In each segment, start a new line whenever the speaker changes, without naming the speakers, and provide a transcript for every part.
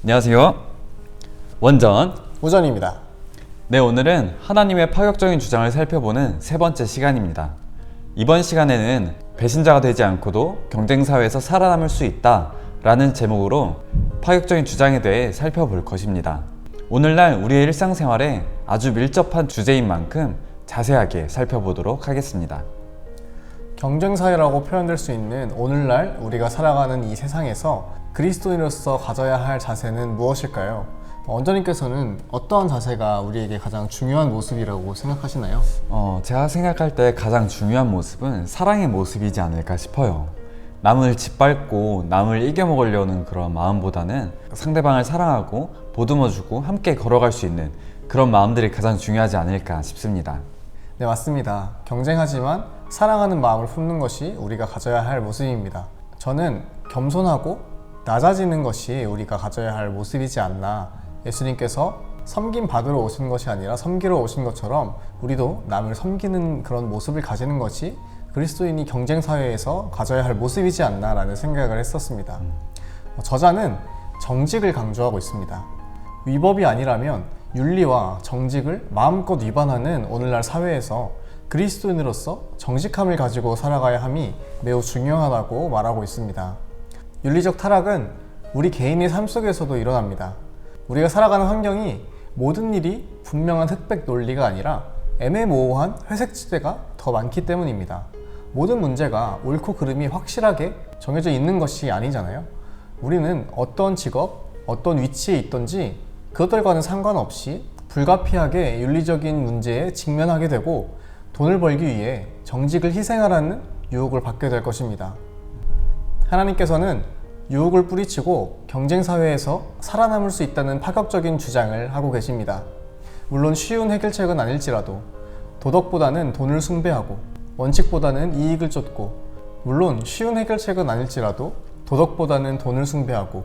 안녕하세요. 원전
우전입니다.
네, 오늘은 하나님의 파격적인 주장을 살펴보는 세 번째 시간입니다. 이번 시간에는 배신자가 되지 않고도 경쟁사회에서 살아남을 수 있다 라는 제목으로 파격적인 주장에 대해 살펴볼 것입니다. 오늘날 우리의 일상생활에 아주 밀접한 주제인 만큼 자세하게 살펴보도록 하겠습니다.
경쟁사회라고 표현될 수 있는 오늘날 우리가 살아가는 이 세상에서 그리스도인으로서 가져야 할 자세는 무엇일까요? 원전님께서는 어떠한 자세가 우리에게 가장 중요한 모습이라고 생각하시나요?
제가 생각할 때 가장 중요한 모습은 사랑의 모습이지 않을까 싶어요. 남을 짓밟고 남을 이겨먹으려는 그런 마음보다는 상대방을 사랑하고 보듬어주고 함께 걸어갈 수 있는 그런 마음들이 가장 중요하지 않을까 싶습니다.
네, 맞습니다. 경쟁하지만 사랑하는 마음을 품는 것이 우리가 가져야 할 모습입니다. 저는 겸손하고 낮아지는 것이 우리가 가져야 할 모습이지 않나. 예수님께서 섬김 받으러 오신 것이 아니라 섬기러 오신 것처럼 우리도 남을 섬기는 그런 모습을 가지는 것이 그리스도인이 경쟁사회에서 가져야 할 모습이지 않나 라는 생각을 했었습니다. 저자는 정직을 강조하고 있습니다. 위법이 아니라면 윤리와 정직을 마음껏 위반하는 오늘날 사회에서 그리스도인으로서 정직함을 가지고 살아가야 함이 매우 중요하다고 말하고 있습니다. 윤리적 타락은 우리 개인의 삶 속에서도 일어납니다. 우리가 살아가는 환경이 모든 일이 분명한 흑백 논리가 아니라 애매모호한 회색지대가 더 많기 때문입니다. 모든 문제가 옳고 그름이 확실하게 정해져 있는 것이 아니잖아요. 우리는 어떤 직업, 어떤 위치에 있든지 그것들과는 상관없이 불가피하게 윤리적인 문제에 직면하게 되고 돈을 벌기 위해 정직을 희생하라는 유혹을 받게 될 것입니다. 하나님께서는 유혹을 뿌리치고 경쟁사회에서 살아남을 수 있다는 파격적인 주장을 하고 계십니다. 물론 쉬운 해결책은 아닐지라도 도덕보다는 돈을 숭배하고 원칙보다는 이익을 쫓고, 물론 쉬운 해결책은 아닐지라도 도덕보다는 돈을 숭배하고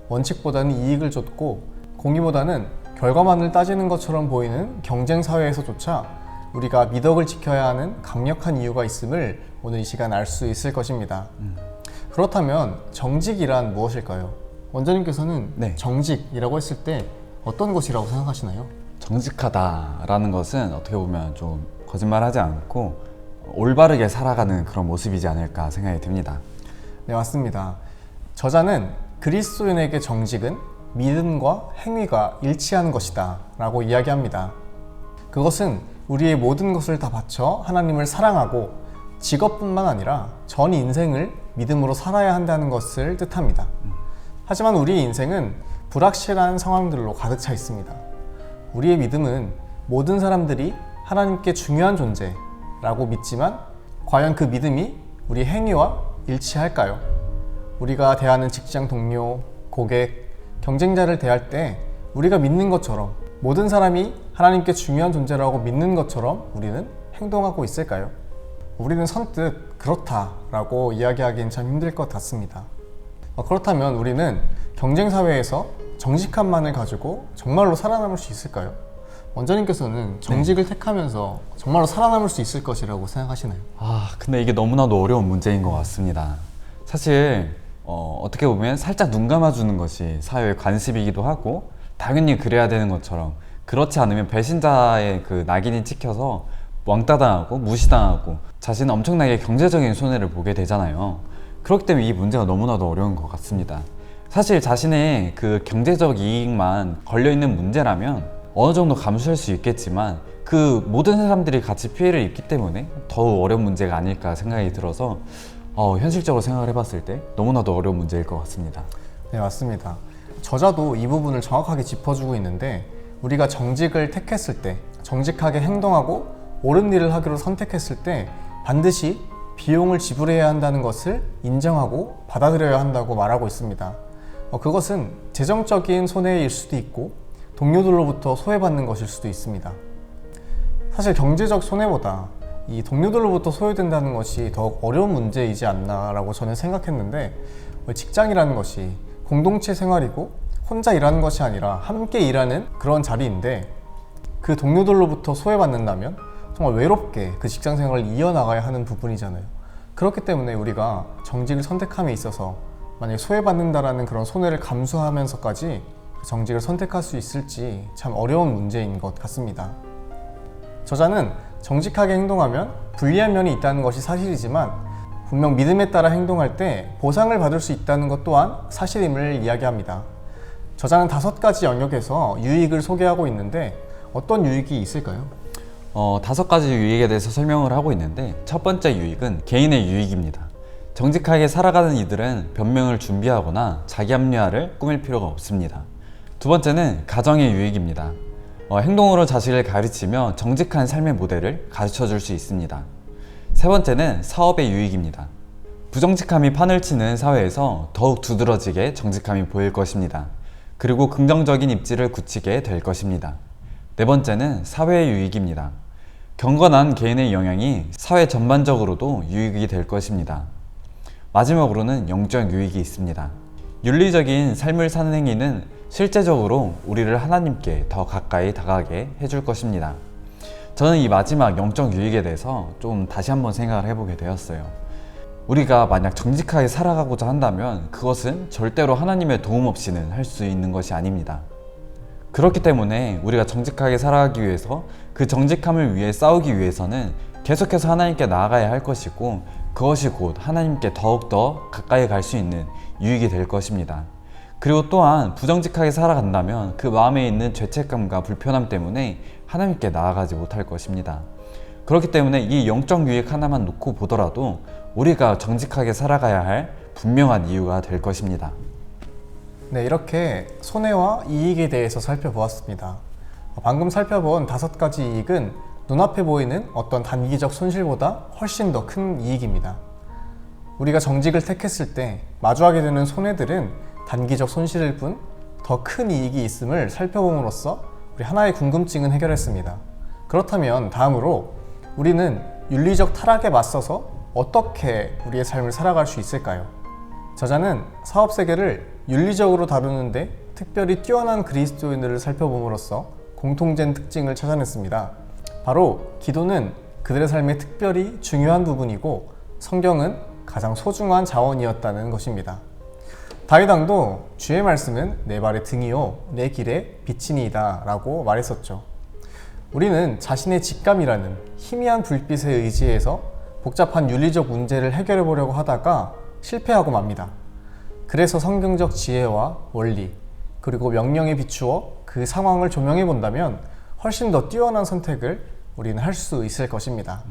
원칙보다는 이익을 쫓고 공의보다는 결과만을 따지는 것처럼 보이는 경쟁사회에서조차 우리가 미덕을 지켜야 하는 강력한 이유가 있음을 오늘 이 시간 알 수 있을 것입니다. 그렇다면 정직이란 무엇일까요? 원장님께서는
네.
정직이라고 했을 때 어떤 것이라고 생각하시나요?
정직하다라는 것은 어떻게 보면 좀 거짓말하지 않고 올바르게 살아가는 그런 모습이지 않을까 생각이 듭니다.
네, 맞습니다. 저자는 그리스도인에게 정직은 믿음과 행위가 일치하는 것이다 라고 이야기합니다. 그것은 우리의 모든 것을 다 바쳐 하나님을 사랑하고 직업뿐만 아니라 전 인생을 믿음으로 살아야 한다는 것을 뜻합니다. 하지만 우리의 인생은 불확실한 상황들로 가득 차 있습니다. 우리의 믿음은 모든 사람들이 하나님께 중요한 존재라고 믿지만 과연 그 믿음이 우리 행위와 일치할까요? 우리가 대하는 직장 동료, 고객, 경쟁자를 대할 때 우리가 믿는 것처럼, 모든 사람이 하나님께 중요한 존재라고 믿는 것처럼 우리는 행동하고 있을까요? 우리는 선뜻 그렇다라고 이야기하기는 참 힘들 것 같습니다. 그렇다면 우리는 경쟁사회에서 정직함만을 가지고 정말로 살아남을 수 있을까요? 원장님께서는 정직을 택하면서 정말로 살아남을 수 있을 것이라고 생각하시나요?
근데 이게 너무나도 어려운 문제인 것 같습니다. 사실 어떻게 보면 살짝 눈 감아주는 것이 사회의 관습이기도 하고 당연히 그래야 되는 것처럼, 그렇지 않으면 배신자의 그 낙인이 찍혀서 왕따당하고 무시당하고 자신은 엄청나게 경제적인 손해를 보게 되잖아요. 그렇기 때문에 이 문제가 너무나도 어려운 것 같습니다. 사실 자신의 그 경제적 이익만 걸려있는 문제라면 어느 정도 감수할 수 있겠지만 그 모든 사람들이 같이 피해를 입기 때문에 더욱 어려운 문제가 아닐까 생각이 들어서 현실적으로 생각을 해봤을 때 너무나도 어려운 문제일 것 같습니다.
네, 맞습니다. 저자도 이 부분을 정확하게 짚어주고 있는데, 우리가 정직을 택했을 때, 정직하게 행동하고 옳은 일을 하기로 선택했을 때 반드시 비용을 지불해야 한다는 것을 인정하고 받아들여야 한다고 말하고 있습니다. 그것은 재정적인 손해일 수도 있고 동료들로부터 소외받는 것일 수도 있습니다. 사실 경제적 손해보다 이 동료들로부터 소외된다는 것이 더욱 어려운 문제이지 않나 라고 저는 생각했는데, 직장이라는 것이 공동체 생활이고 혼자 일하는 것이 아니라 함께 일하는 그런 자리인데, 그 동료들로부터 소외받는다면 정말 외롭게 그 직장 생활을 이어나가야 하는 부분이잖아요. 그렇기 때문에 우리가 정직을 선택함에 있어서 만약에 소외받는다라는 그런 손해를 감수하면서까지 정직을 선택할 수 있을지 참 어려운 문제인 것 같습니다. 저자는 정직하게 행동하면 불리한 면이 있다는 것이 사실이지만 분명 믿음에 따라 행동할 때 보상을 받을 수 있다는 것 또한 사실임을 이야기합니다. 저자는 5가지 영역에서 유익을 소개하고 있는데 어떤 유익이 있을까요?
5가지 유익에 대해서 설명을 하고 있는데 첫 번째 유익은 개인의 유익입니다. 정직하게 살아가는 이들은 변명을 준비하거나 자기 합리화를 꾸밀 필요가 없습니다. 두 번째는 가정의 유익입니다. 행동으로 자식을 가르치며 정직한 삶의 모델을 가르쳐 줄 수 있습니다. 세 번째는 사업의 유익입니다. 부정직함이 판을 치는 사회에서 더욱 두드러지게 정직함이 보일 것입니다. 그리고 긍정적인 입지를 굳히게 될 것입니다. 네 번째는 사회의 유익입니다. 경건한 개인의 영향이 사회 전반적으로도 유익이 될 것입니다. 마지막으로는 영적 유익이 있습니다. 윤리적인 삶을 사는 행위는 실제적으로 우리를 하나님께 더 가까이 다가가게 해줄 것입니다. 저는 이 마지막 영적 유익에 대해서 좀 다시 한번 생각을 해보게 되었어요. 우리가 만약 정직하게 살아가고자 한다면 그것은 절대로 하나님의 도움 없이는 할 수 있는 것이 아닙니다. 그렇기 때문에 우리가 정직하게 살아가기 위해서 그 정직함을 위해 싸우기 위해서는 계속해서 하나님께 나아가야 할 것이고 그것이 곧 하나님께 더욱더 가까이 갈 수 있는 유익이 될 것입니다. 그리고 또한 부정직하게 살아간다면 그 마음에 있는 죄책감과 불편함 때문에 하나님께 나아가지 못할 것입니다. 그렇기 때문에 이 영적 유익 하나만 놓고 보더라도 우리가 정직하게 살아가야 할 분명한 이유가 될 것입니다.
네, 이렇게 손해와 이익에 대해서 살펴보았습니다. 방금 살펴본 5가지 이익은 눈앞에 보이는 어떤 단기적 손실보다 훨씬 더 큰 이익입니다. 우리가 정직을 택했을 때 마주하게 되는 손해들은 단기적 손실일 뿐 더 큰 이익이 있음을 살펴봄으로써 우리 하나의 궁금증은 해결했습니다. 그렇다면 다음으로 우리는 윤리적 타락에 맞서서 어떻게 우리의 삶을 살아갈 수 있을까요? 저자는 사업 세계를 윤리적으로 다루는데 특별히 뛰어난 그리스도인들을 살펴봄으로써 공통된 특징을 찾아냈습니다. 바로 기도는 그들의 삶에 특별히 중요한 부분이고 성경은 가장 소중한 자원이었다는 것입니다. 다윗 왕도 주의 말씀은 내 발의 등이요 내 길의 빛이니이다 라고 말했었죠. 우리는 자신의 직감이라는 희미한 불빛에 의지해서 복잡한 윤리적 문제를 해결해 보려고 하다가 실패하고 맙니다. 그래서 성경적 지혜와 원리 그리고 명령에 비추어 그 상황을 조명해 본다면 훨씬 더 뛰어난 선택을 우리는 할 수 있을 것입니다.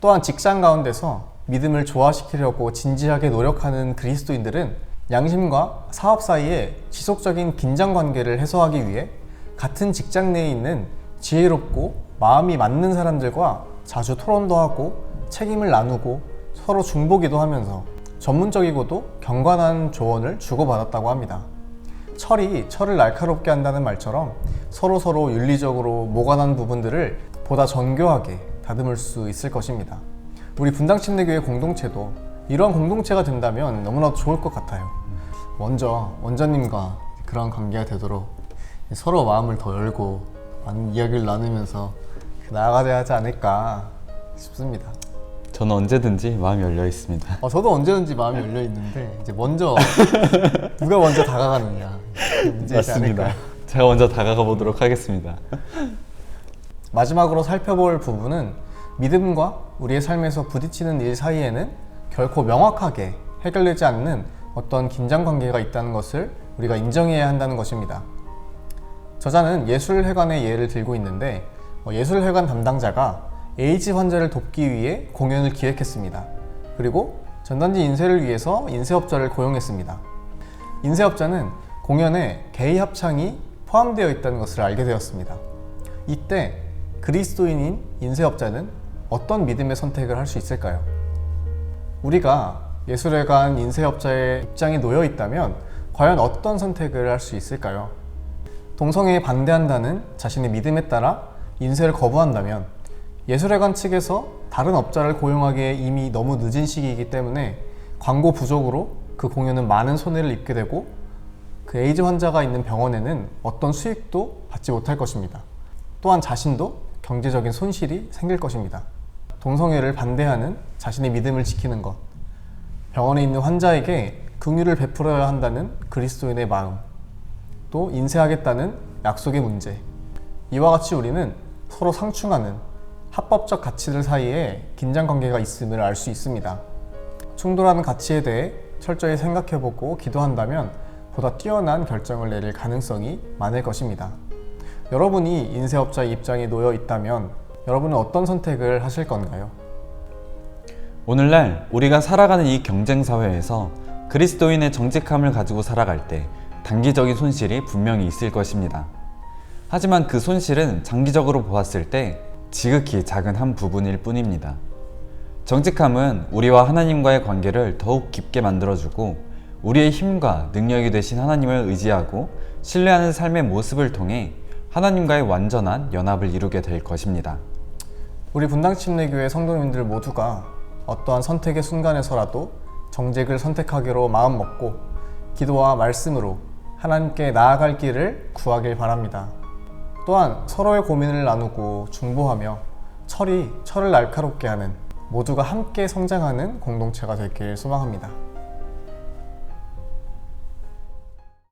또한 직장 가운데서 믿음을 조화시키려고 진지하게 노력하는 그리스도인들은 양심과 사업 사이에 지속적인 긴장 관계를 해소하기 위해 같은 직장 내에 있는 지혜롭고 마음이 맞는 사람들과 자주 토론도 하고 책임을 나누고 서로 중보기도 하면서 전문적이고도 경건한 조언을 주고받았다고 합니다. 철이 철을 날카롭게 한다는 말처럼 서로 윤리적으로 모관한 부분들을 보다 정교하게 다듬을 수 있을 것입니다. 우리 분당침례교회 공동체도 이러한 공동체가 된다면 너무나도 좋을 것 같아요. 먼저 원장님과 그런 관계가 되도록 서로 마음을 더 열고 많은 이야기를 나누면서 나아가야 하지 않을까 싶습니다.
저는 언제든지 마음이 열려 있습니다.
저도 언제든지 마음이 열려 있는데 이제 먼저 누가 먼저 다가가느냐 문제이지
맞습니다.
않을까.
제가 먼저 다가가 보도록 하겠습니다.
마지막으로 살펴볼 부분은 믿음과 우리의 삶에서 부딪히는 일 사이에는 결코 명확하게 해결되지 않는 어떤 긴장 관계가 있다는 것을 우리가 인정해야 한다는 것입니다. 저자는 예술회관의 예를 들고 있는데 예술회관 담당자가 에이즈 환자를 돕기 위해 공연을 기획했습니다. 그리고 전단지 인쇄를 위해서 인쇄업자를 고용했습니다. 인쇄업자는 공연에 게이 합창이 포함되어 있다는 것을 알게 되었습니다. 이때 그리스도인인 인쇄업자는 어떤 믿음의 선택을 할 수 있을까요? 우리가 예술회관 인쇄업자의 입장에 놓여 있다면 과연 어떤 선택을 할 수 있을까요? 동성애에 반대한다는 자신의 믿음에 따라 인쇄를 거부한다면 예술회관 측에서 다른 업자를 고용하기에 이미 너무 늦은 시기이기 때문에 광고 부족으로 그 공연은 많은 손해를 입게 되고 그 에이즈 환자가 있는 병원에는 어떤 수익도 받지 못할 것입니다. 또한 자신도 경제적인 손실이 생길 것입니다. 동성애를 반대하는 자신의 믿음을 지키는 것, 병원에 있는 환자에게 긍휼을 베풀어야 한다는 그리스도인의 마음, 또 인쇄하겠다는 약속의 문제. 이와 같이 우리는 서로 상충하는 합법적 가치들 사이에 긴장 관계가 있음을 알 수 있습니다. 충돌하는 가치에 대해 철저히 생각해보고 기도한다면 보다 뛰어난 결정을 내릴 가능성이 많을 것입니다. 여러분이 인쇄업자의 입장에 놓여 있다면 여러분은 어떤 선택을 하실 건가요?
오늘날 우리가 살아가는 이 경쟁 사회에서 그리스도인의 정직함을 가지고 살아갈 때 단기적인 손실이 분명히 있을 것입니다. 하지만 그 손실은 장기적으로 보았을 때 지극히 작은 한 부분일 뿐입니다. 정직함은 우리와 하나님과의 관계를 더욱 깊게 만들어주고 우리의 힘과 능력이 되신 하나님을 의지하고 신뢰하는 삶의 모습을 통해 하나님과의 완전한 연합을 이루게 될 것입니다.
우리 분당침례교회 성도님들 모두가 어떠한 선택의 순간에서라도 정직을 선택하기로 마음먹고 기도와 말씀으로 하나님께 나아갈 길을 구하길 바랍니다. 또한 서로의 고민을 나누고 중보하며 철이 철을 날카롭게 하는 모두가 함께 성장하는 공동체가 될 길 소망합니다.